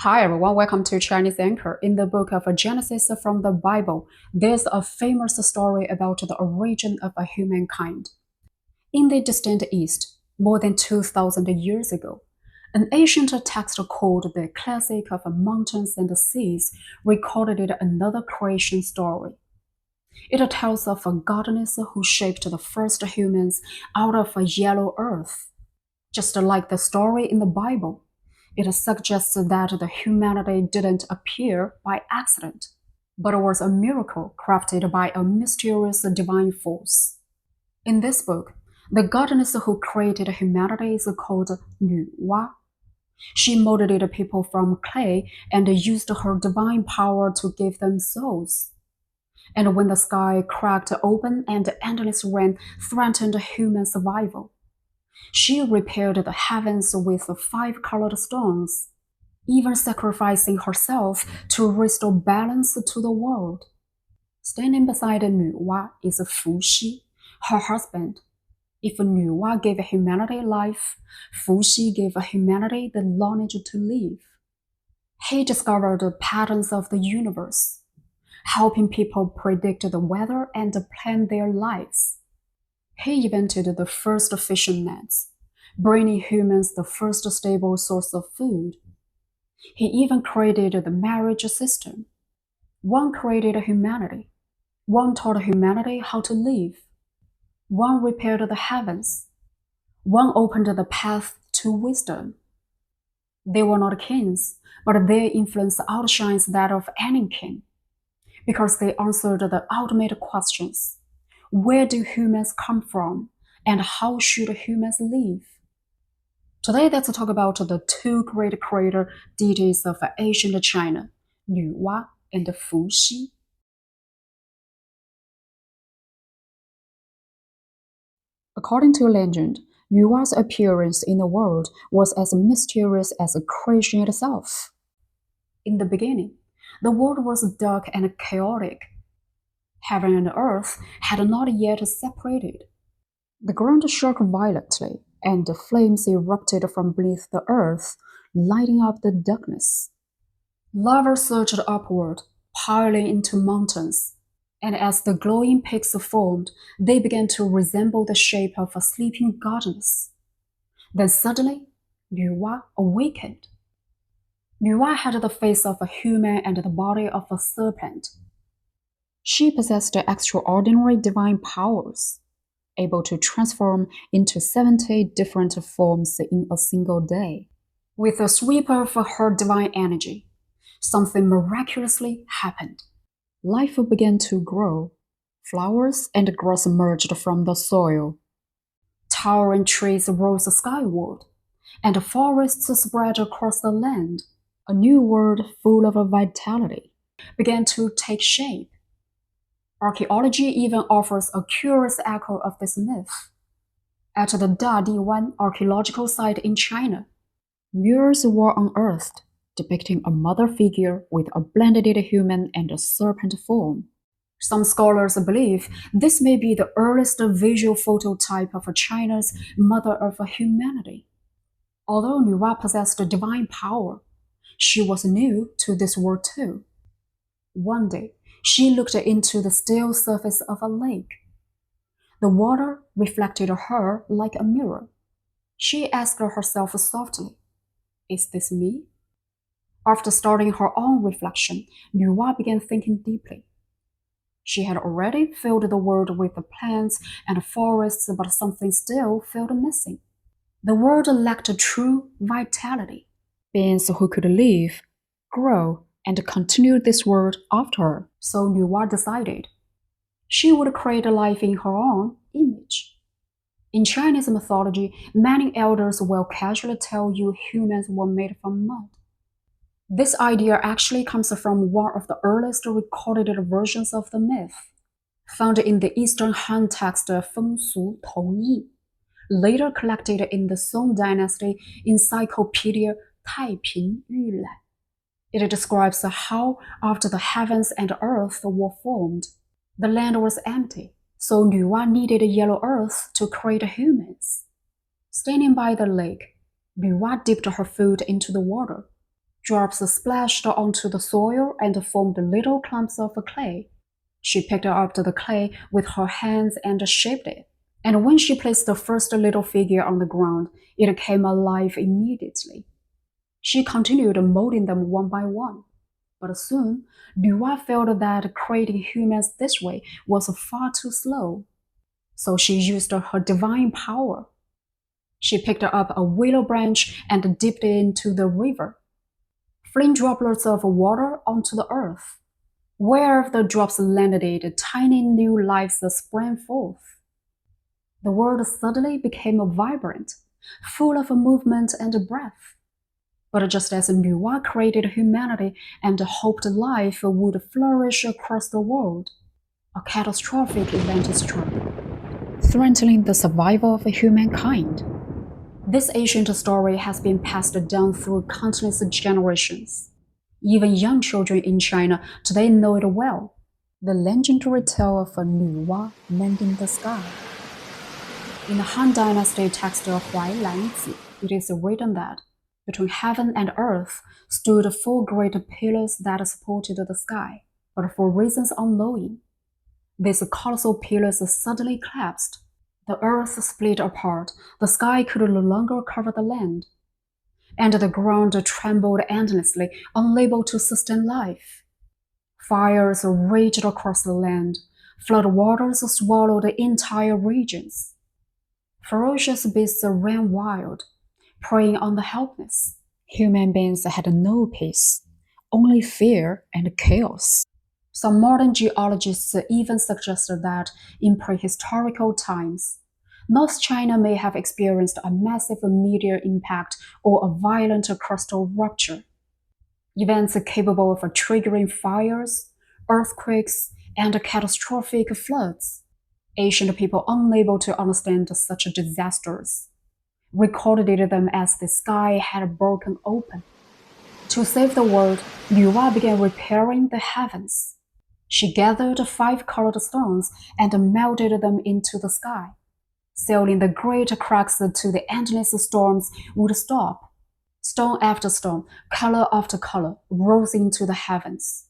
Hi everyone, welcome to Chinese Anchor. In the book of Genesis from the Bible, there's a famous story about the origin of humankind. In the distant East, more than 2,000 years ago, an ancient text called the Classic of Mountains and Seas recorded another creation story. It tells of a goddess who shaped the first humans out of a yellow earth. Just like the story in the Bible, it suggests that the humanity didn't appear by accident, but was a miracle crafted by a mysterious divine force. In this book, the goddess who created humanity is called Nüwa. She molded people from clay and used her divine power to give them souls. And when the sky cracked open and endless rain threatened human survival, she repaired the heavens with 5 colored stones, even sacrificing herself to restore balance to the world. Standing beside Nüwa is Fuxi, her husband. If Nüwa gave humanity life, Fuxi gave humanity the knowledge to live. He discovered the patterns of the universe, helping people predict the weather and plan their lives. He invented the first fishing nets, bringing humans the first stable source of food. He even created the marriage system. One created humanity. One taught humanity how to live. One repaired the heavens. One opened the path to wisdom. They were not kings, but their influence outshines that of any king, because they answered the ultimate questions. Where do humans come from, and how should humans live? Today, let's talk about the two great creator deities of ancient China, Nüwa and Fuxi. According to legend, Nüwa's appearance in the world was as mysterious as creation itself. In the beginning, the world was dark and chaotic. Heaven and earth had not yet separated. The ground shook violently, and the flames erupted from beneath the earth, lighting up the darkness. Lava surged upward, piling into mountains, and as the glowing peaks formed, they began to resemble the shape of a sleeping goddess. Then suddenly, Nüwa awakened. Nüwa had the face of a human and the body of a serpent. She possessed extraordinary divine powers, able to transform into 70 different forms in a single day. With a sweep of her divine energy, something miraculously happened. Life began to grow. Flowers and grass emerged from the soil. Towering trees rose skyward, and forests spread across the land. A new world full of vitality began to take shape. Archaeology even offers a curious echo of this myth. At the Dadiwan archaeological site in China, mirrors were unearthed, depicting a mother figure with a blended human and a serpent form. Some scholars believe this may be the earliest visual phototype of China's mother of humanity. Although Nüwa possessed divine power, she was new to this world too. One day, she looked into the still surface of a lake. The water reflected her like a mirror. She asked herself softly, "Is this me?" After starting her own reflection, Nüwa began thinking deeply. She had already filled the world with plants and forests, but something still felt missing. The world lacked true vitality. Beings who could live, grow, and continue this world after her. So Nüwa decided she would create a life in her own image. In Chinese mythology, many elders will casually tell you humans were made from mud. This idea actually comes from one of the earliest recorded versions of the myth, found in the Eastern Han text Fengsu Tongyi, later collected in the Song Dynasty Encyclopedia Taiping Yulan. It describes how, after the heavens and earth were formed, the land was empty, so Nüwa needed yellow earth to create humans. Standing by the lake, Nüwa dipped her foot into the water. Drops splashed onto the soil and formed little clumps of clay. She picked up the clay with her hands and shaped it. And when she placed the first little figure on the ground, it came alive immediately. She continued molding them one by one. But soon, Nüwa felt that creating humans this way was far too slow. So she used her divine power. She picked up a willow branch and dipped it into the river, flinging droplets of water onto the earth. Where the drops landed, tiny new lives sprang forth. The world suddenly became vibrant, full of movement and breath. But just as Nüwa created humanity and hoped life would flourish across the world, a catastrophic event struck, threatening the survival of humankind. This ancient story has been passed down through countless generations. Even young children in China today know it well. The legendary tale of Nüwa mending the sky. In the Han Dynasty text Huailanzi, it is written that between heaven and earth stood four great pillars that supported the sky, but for reasons unknown, these colossal pillars suddenly collapsed. The earth split apart, the sky could no longer cover the land, and the ground trembled endlessly, unable to sustain life. Fires raged across the land, flood waters swallowed entire regions. Ferocious beasts ran wild, preying on the helpless. Human beings had no peace, only fear and chaos. Some modern geologists even suggested that in prehistorical times, North China may have experienced a massive meteor impact or a violent crustal rupture. Events capable of triggering fires, earthquakes, and catastrophic floods. Ancient people unable to understand such disasters recorded them as the sky had broken open. To save the world, Nüwa began repairing the heavens. She gathered 5 colored stones and melted them into the sky, sealing the great cracks to the endless storms would stop. Stone after stone, color after color, rose into the heavens,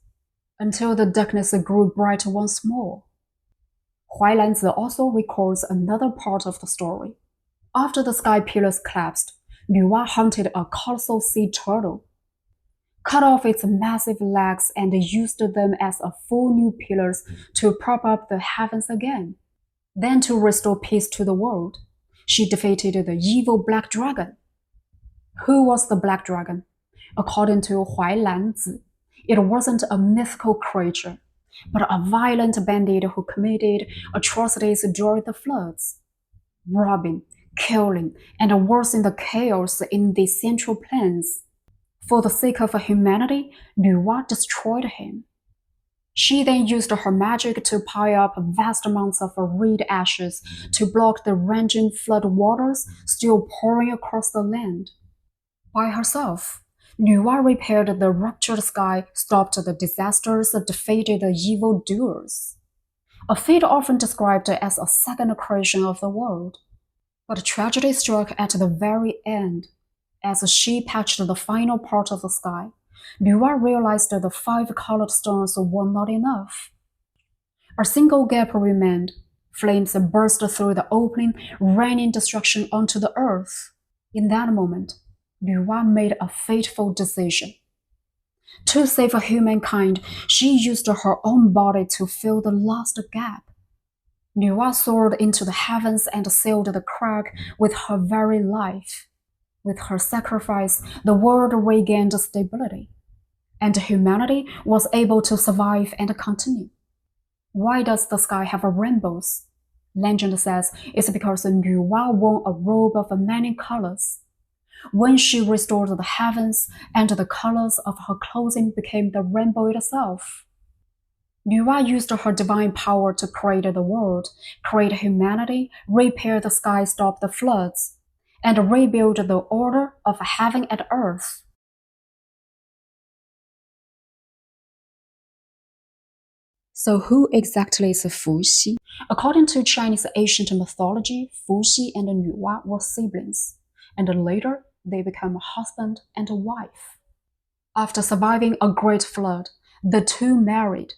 until the darkness grew bright once more. Huailanzi also records another part of the story. After the sky pillars collapsed, Nüwa hunted a colossal sea turtle, cut off its massive legs and used them as 4 new pillars to prop up the heavens again. Then to restore peace to the world, she defeated the evil black dragon. Who was the black dragon? According to Huailanzi, it wasn't a mythical creature, but a violent bandit who committed atrocities during the floods, robbing, killing, and worsening the chaos in the Central Plains. For the sake of humanity, Nüwa destroyed him. She then used her magic to pile up vast amounts of reed ashes to block the raging flood waters still pouring across the land. By herself, Nüwa repaired the ruptured sky, stopped the disasters, defeated the evil doers. A feat often described as a second creation of the world. But tragedy struck at the very end. As she patched the final part of the sky, Nüwa realized that the 5 colored stones were not enough. A single gap remained. Flames burst through the opening, raining destruction onto the earth. In that moment, Nüwa made a fateful decision. To save humankind, she used her own body to fill the last gap. Nüwa soared into the heavens and sealed the crack with her very life. With her sacrifice, the world regained stability, and humanity was able to survive and continue. Why does the sky have rainbows? Legend says it's because Nüwa wore a robe of many colors. When she restored the heavens, and the colors of her clothing became the rainbow itself. Nüwa used her divine power to create the world, create humanity, repair the sky, stop the floods, and rebuild the order of heaven and earth. So who exactly is Fuxi? According to Chinese ancient mythology, Fuxi and Nüwa were siblings, and later they became a husband and a wife. After surviving a great flood, the two married,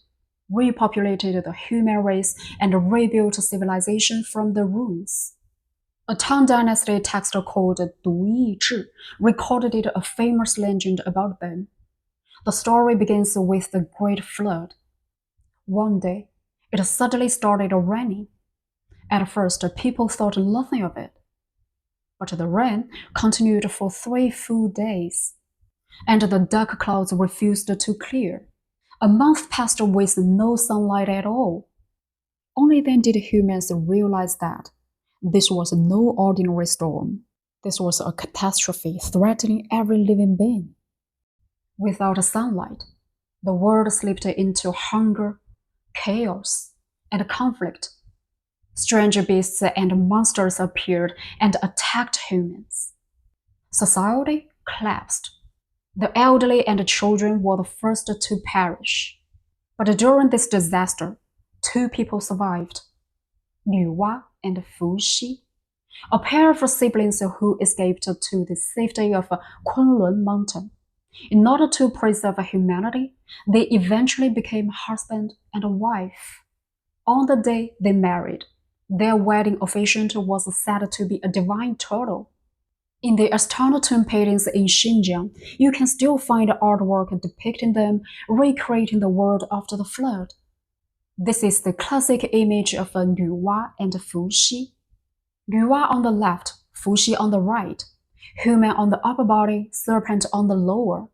repopulated the human race, and rebuilt civilization from the ruins. A Tang Dynasty text called Du Yi Zhi recorded a famous legend about them. The story begins with the Great Flood. One day, it suddenly started raining. At first, people thought nothing of it. But the rain continued for 3 full days, and the dark clouds refused to clear. A month passed with no sunlight at all. Only then did humans realize that this was no ordinary storm. This was a catastrophe threatening every living being. Without sunlight, the world slipped into hunger, chaos, and conflict. Strange beasts and monsters appeared and attacked humans. Society collapsed. The elderly and children were the first to perish. But during this disaster, 2 people survived, Nüwa and Fuxi, a pair of siblings who escaped to the safety of Kunlun Mountain. In order to preserve humanity, they eventually became husband and wife. On the day they married, their wedding officiant was said to be a divine turtle. In the external tomb paintings in Xinjiang, you can still find artwork depicting them recreating the world after the flood. This is the classic image of a Nüwa and Fuxi. Nüwa on the left, Fuxi on the right, human on the upper body, serpent on the lower,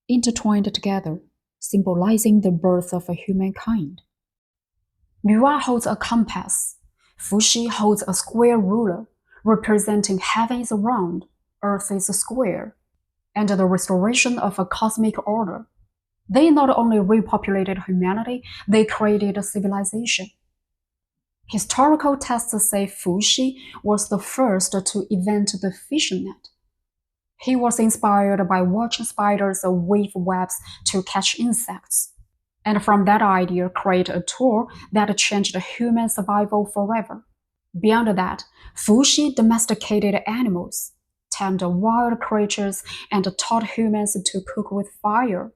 intertwined together, symbolizing the birth of humankind. Nüwa holds a compass. Fuxi holds a square ruler, representing heaven is round, earth is square, and the restoration of a cosmic order. They not only repopulated humanity, they created a civilization. Historical texts say Fuxi was the first to invent the fishing net. He was inspired by watching spiders weave webs to catch insects, and from that idea created a tool that changed human survival forever. Beyond that, Fuxi domesticated animals, tamed wild creatures, and taught humans to cook with fire,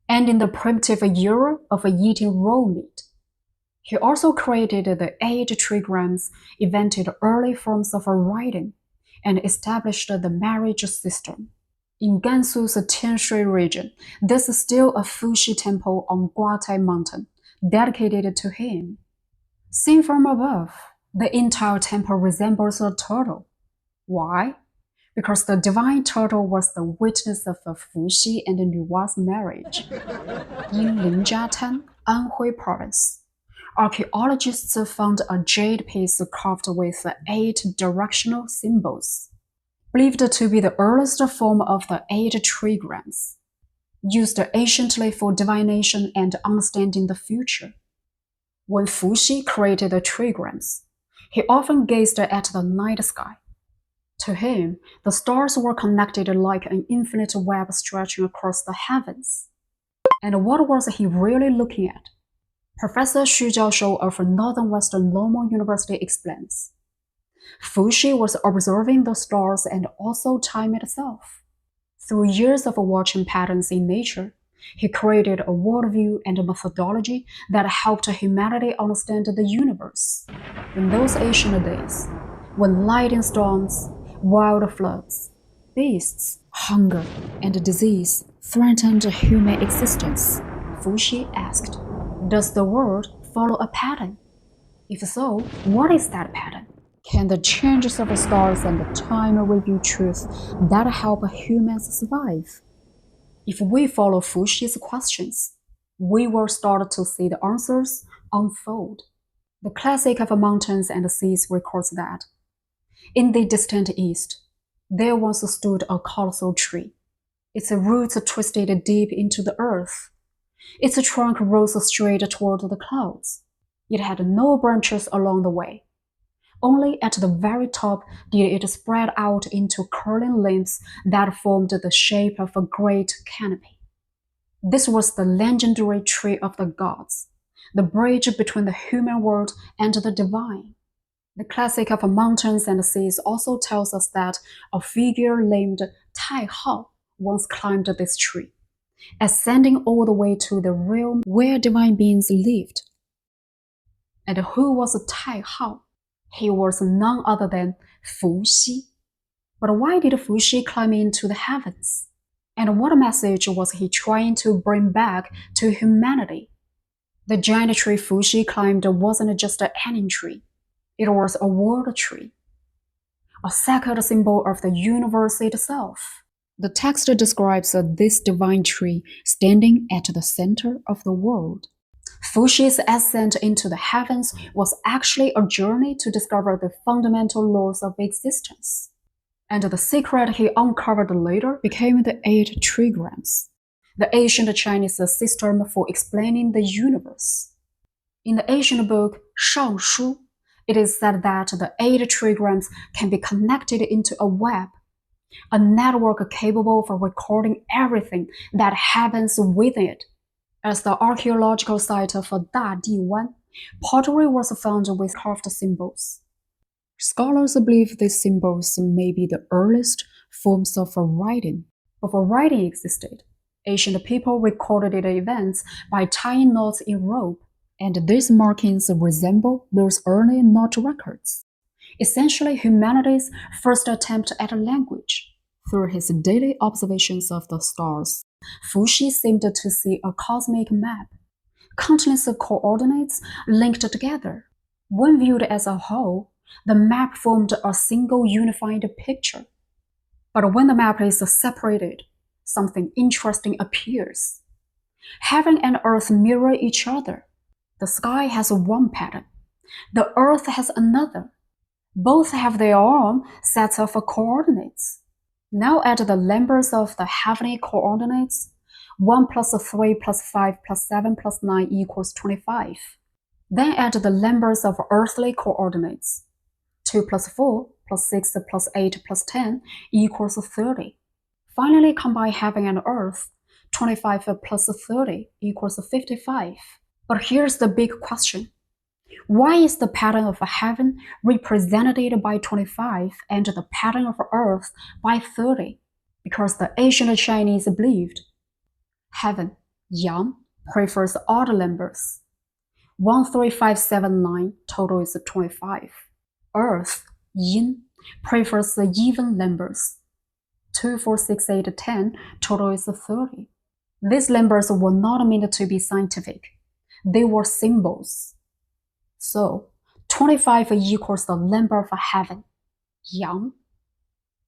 ending the primitive era of eating raw meat. He also created the 8 Trigrams, invented early forms of writing, and established the marriage system. In Gansu's Tianshui region, there's still a Fuxi temple on Guatai Mountain, dedicated to him. Seen from above, the entire temple resembles a turtle. Why? Because the divine turtle was the witness of Fuxi and Nüwa's marriage. In Linjiatan, Anhui Province, archaeologists found a jade piece carved with 8 directional symbols, believed to be the earliest form of the 8 Trigrams, used anciently for divination and understanding the future. When Fuxi created the Trigrams, he often gazed at the night sky. To him, the stars were connected like an infinite web stretching across the heavens. And what was he really looking at? Professor Xu Jiaoshou of Northern Western Normal University explains. Fuxi was observing the stars and also time itself. Through years of watching patterns in nature, he created a worldview and a methodology that helped humanity understand the universe. In those ancient days, when lightning storms, wild floods, beasts, hunger, and disease threatened human existence, Fuxi asked, "Does the world follow a pattern? If so, what is that pattern? Can the changes of the stars and time reveal truth that help humans survive?" If we follow Fuxi's questions, we will start to see the answers unfold. The classic of mountains and seas records that in the distant east, there once stood a colossal tree. Its roots twisted deep into the earth. Its trunk rose straight toward the clouds. It had no branches along the way. Only at the very top did it spread out into curling limbs that formed the shape of a great canopy. This was the legendary tree of the gods, the bridge between the human world and the divine. The classic of mountains and seas also tells us that a figure named Tai Hao once climbed this tree. ascending all the way to the realm where divine beings lived. And who was Tai Hao? He was none other than Fuxi. But why did Fuxi climb into the heavens? And what message was he trying to bring back to humanity? The giant tree Fuxi climbed wasn't just any tree. It was a world tree, a sacred symbol of the universe itself. The text describes this divine tree standing at the center of the world. Fuxi's ascent into the heavens was actually a journey to discover the fundamental laws of existence. And the secret he uncovered later became the 8 Trigrams, the ancient Chinese system for explaining the universe. In the ancient book Shangshu, it is said that the 8 Trigrams can be connected into a web, a network capable of recording everything that happens within it. As the archaeological site of Dadiwan, pottery was found with carved symbols. Scholars believe these symbols may be the earliest forms of writing. Before writing existed, ancient people recorded events by tying knots in rope, and these markings resemble those early knot records. Essentially, humanity's first attempt at a language. Through his daily observations of the stars, Fuxi seemed to see a cosmic map, countless coordinates linked together. When viewed as a whole, the map formed a single unified picture. But when the map is separated, something interesting appears. Heaven and earth mirror each other. The sky has one pattern. The earth has another. Both have their own sets of coordinates. Now add the numbers of the heavenly coordinates. 1 plus 3 plus 5 plus 7 plus 9 equals 25. Then add the numbers of earthly coordinates. 2 plus 4 plus 6 plus 8 plus 10 equals 30. Finally, combine heaven and earth. 25 plus 30 equals 55. But here's the big question. Why is the pattern of heaven represented by 25 and the pattern of earth by 30? Because the ancient Chinese believed heaven, yang, prefers odd numbers. 1, 3, 5, 7, 9, total is 25. Earth, yin, prefers even numbers. 2, 4, 6, 8, 10, total is 30. These numbers were not meant to be scientific. They were symbols. So, 25 equals the number of heaven, yang.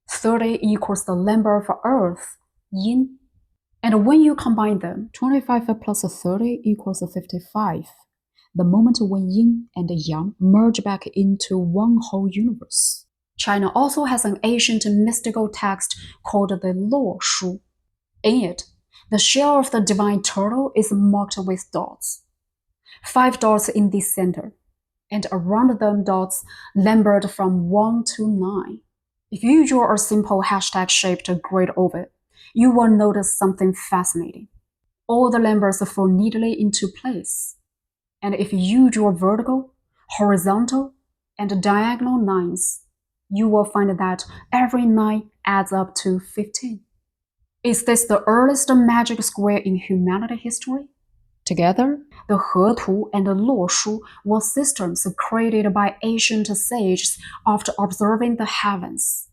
30 equals the number of earth, yin. And when you combine them, 25 plus 30 equals 55. The moment when yin and yang merge back into one whole universe. China also has an ancient mystical text called the Luo Shu. In it, the shell of the divine turtle is marked with dots. 5 dots in the center, and around them dots numbered from 1 to 9. If you draw a simple hashtag-shaped grid over it, you will notice something fascinating. All the numbers fall neatly into place. And if you draw vertical, horizontal, and diagonal lines, you will find that every 9 adds up to 15. Is this the earliest magic square in humanity history? Together, the Hetu and the Luo Shu were systems created by ancient sages after observing the heavens.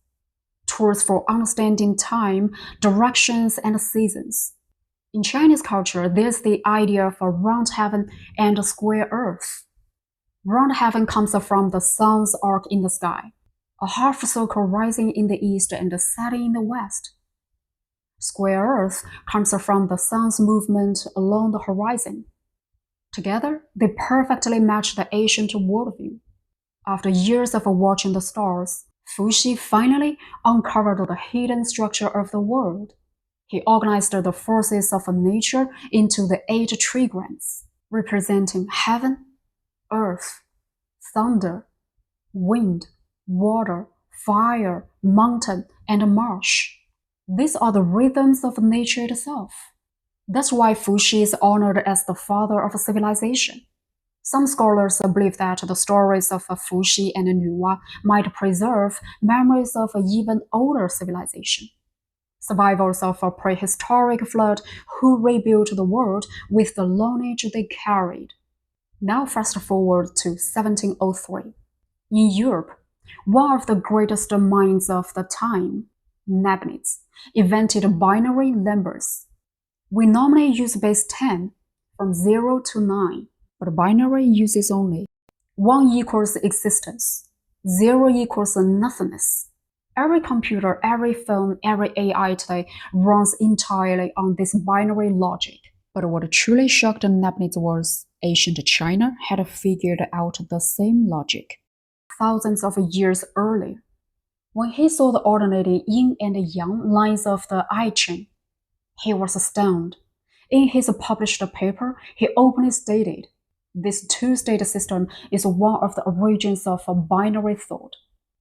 Tools for understanding time, directions, and seasons. In Chinese culture, there's the idea of a round heaven and a square earth. Round heaven comes from the sun's arc in the sky, a half circle rising in the east and setting in the west. Square earth comes from the sun's movement along the horizon. Together, they perfectly match the ancient worldview. After years of watching the stars, Fuxi finally uncovered the hidden structure of the world. He organized the forces of nature into the 8 Trigrams, representing heaven, earth, thunder, wind, water, fire, mountain, and marsh. These are the rhythms of nature itself. That's why Fuxi is honored as the father of civilization. Some scholars believe that the stories of Fuxi and Nüwa might preserve memories of an even older civilization. survivors of a prehistoric flood who rebuilt the world with the knowledge they carried. Now fast forward to 1703. In Europe, one of the greatest minds of the time, Leibniz, invented binary numbers. We normally use base 10 from 0 to 9, but binary uses only 1 equals existence, 0 equals nothingness. Every computer, every phone, every AI today runs entirely on this binary logic. But what truly shocked Leibniz was ancient China had figured out the same logic thousands of years earlier. When he saw the ordinary yin and yang lines of the I Ching, he was stunned. In his published paper, he openly stated, "This two-state system is one of the origins of binary thought."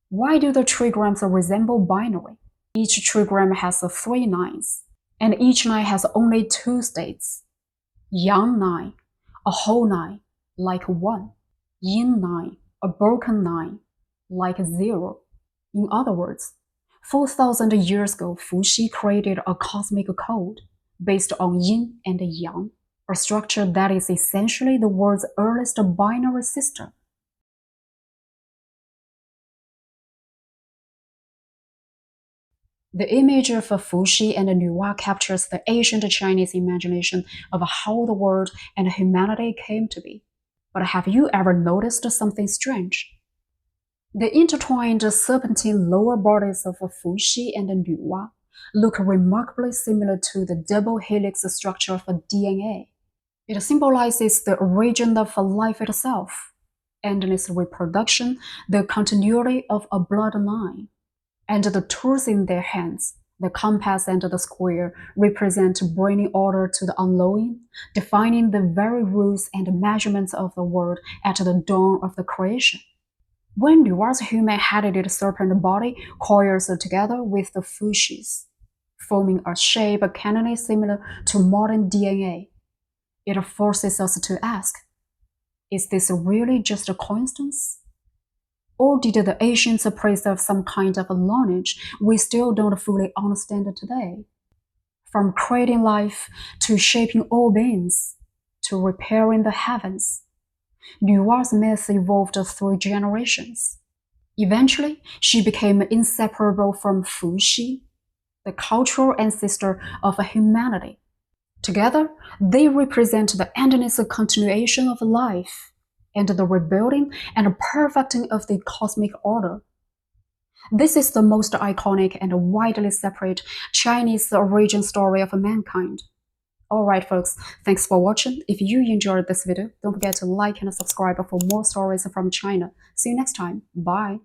Why do the trigrams resemble binary? Each trigram has 3 nines, and each nine has only 2 states. Yang 9, a whole 9, like 1. Yin 9, a broken 9, like 0. In other words, 4,000 years ago, Fuxi created a cosmic code based on yin and yang, a structure that is essentially the world's earliest binary system. The image of Fuxi and Nüwa captures the ancient Chinese imagination of how the world and humanity came to be. But have you ever noticed something strange? The intertwined serpentine lower bodies of Fuxi and Nüwa look remarkably similar to the double helix structure of DNA. It symbolizes the origin of life itself, endless reproduction, the continuity of a bloodline. And the tools in their hands, the compass and the square, represent bringing order to the unknowing, defining the very rules and measurements of the world at the dawn of the creation. When Nüwa's human-headed serpent body coils together with the Fuxi's, forming a shape canonically similar to modern DNA, it forces us to ask, is this really just a coincidence? Or did the ancients preserve some kind of knowledge we still don't fully understand today? From creating life, to shaping all beings, to repairing the heavens, Nüwa's myth evolved through generations. Eventually, she became inseparable from Fuxi, the cultural ancestor of humanity. Together, they represent the endless continuation of life, and the rebuilding and perfecting of the cosmic order. This is the most iconic and widely separate Chinese origin story of mankind. Alright folks, thanks for watching. If you enjoyed this video, don't forget to like and subscribe for more stories from China. See you next time. Bye.